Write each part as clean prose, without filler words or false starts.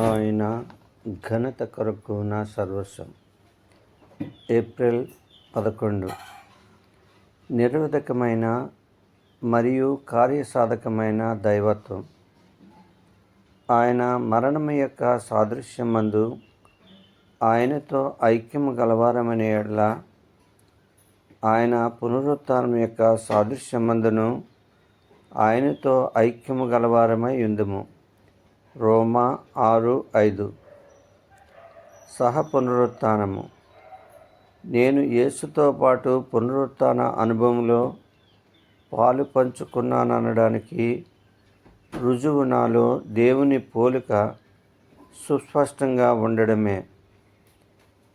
ఆయన ఘనత కొరకు నా సర్వస్వం. ఏప్రిల్ 11. నిరవధికమైన మరియు కార్యసాధకమైన దైవత్వం. ఆయన మరణము యొక్క సాదృశ్యమందు ఆయనతో ఐక్యము గలవారమనే యెడల ఆయన పునరుత్థానం యొక్క సాదృశ్యమందును ఆయనతో ఐక్యము గలవారమై యుందుము. రోమా 6:5. సహ పునరుత్థానము. నేను యేసుతో పాటు పునరుత్థాన అనుభవంలో పాలు పంచుకున్నాననడానికి రుజువు నాలో దేవుని పోలిక సుస్పష్టంగా ఉండడమే.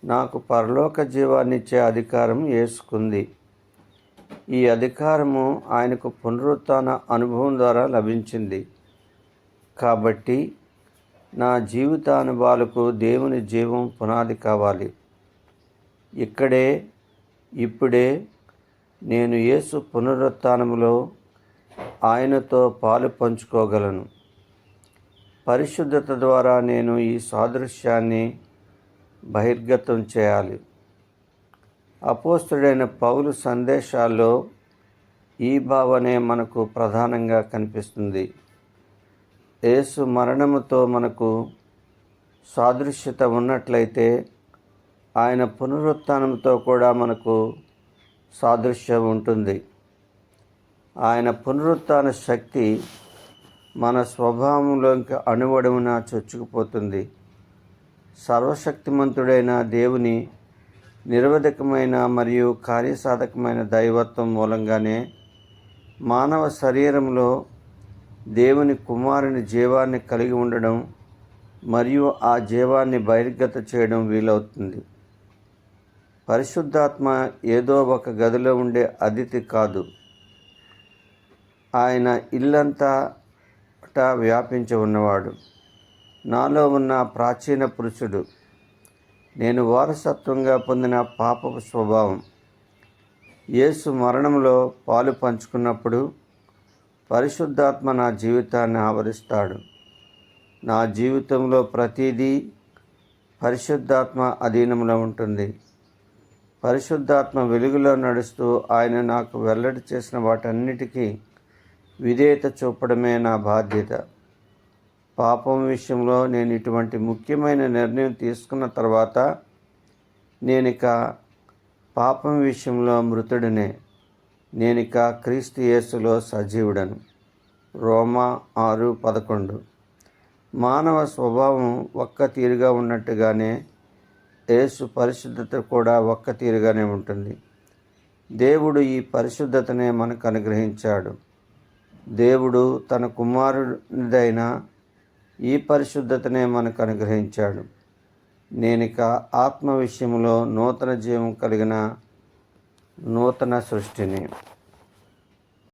నాకు పరలోక జీవాన్నిచ్చే అధికారం యేసుకుంది. ఈ అధికారము ఆయనకు పునరుత్థాన అనుభవం ద్వారా లభించింది. కాబట్టి నా జీవితానుభవాలకు దేవుని జీవం పునాది కావాలి. ఇప్పుడే నేను యేసు పునరుత్థానములో ఆయనతో పాలు పంచుకోగలను. పరిశుద్ధత ద్వారా నేను ఈ సాదృశ్యాన్ని బహిర్గతం చేయాలి. అపోస్తలుడైన పౌలు సందేశాల్లో ఈ భావనే మనకు ప్రధానంగా కనిపిస్తుంది. యేసు మరణముతో మనకు సాదృశ్యత ఉన్నట్లయితే ఆయన పునరుత్థానంతో కూడా మనకు సాదృశ్యం ఉంటుంది. ఆయన పునరుత్థాన శక్తి మన స్వభావంలోకి అణువణువున చొచ్చుకుపోతుంది. సర్వశక్తిమంతుడైన దేవుని నిరవధికమైన మరియు కార్యసాధకమైన దైవత్వం మూలంగానే మానవ శరీరంలో దేవుని కుమారుని జీవాన్ని కలిగి ఉండడం మరియు ఆ జీవాన్ని బహిర్గత చేయడం వీలవుతుంది. పరిశుద్ధాత్మ ఏదో ఒక గదిలో ఉండే అతిథి కాదు. ఆయన ఇల్లంతా వ్యాపించి ఉన్నవాడు. నాలో ఉన్న ప్రాచీన పురుషుడు, నేను వారసత్వంగా పొందిన పాపపు స్వభావం. యేసు మరణంలో పాలు పంచుకున్నప్పుడు పరిశుద్ధాత్మ నా జీవితాన్ని ఆవరిస్తాడు. నా జీవితంలో ప్రతిదీ పరిశుద్ధాత్మ అధీనంలో ఉంటుంది. పరిశుద్ధాత్మ వెలుగులో నడుస్తూ ఆయన నాకు వెల్లడి చేసిన వాటన్నిటికీ విధేయత చూపడమే నా బాధ్యత. పాపం విషయంలో నేను ఇటువంటి ముఖ్యమైన నిర్ణయం తీసుకున్న తర్వాత నేనిక పాపం విషయంలో మృతుడినే. నేనిక క్రీస్తు యేసులో సజీవుడను. రోమా 6:11. మానవ స్వభావం ఒక్క తీరుగా ఉన్నట్టుగానే యేసు పరిశుద్ధత కూడా ఒక్క తీరుగానే ఉంటుంది. దేవుడు ఈ పరిశుద్ధతనే మనకు అనుగ్రహించాడు. దేవుడు తన కుమారునిదైన ఈ పరిశుద్ధతనే మనకు అనుగ్రహించాడు. నేనిక ఆత్మ విషయంలో నూతన జీవం కలిగిన నూతన సృష్టిని.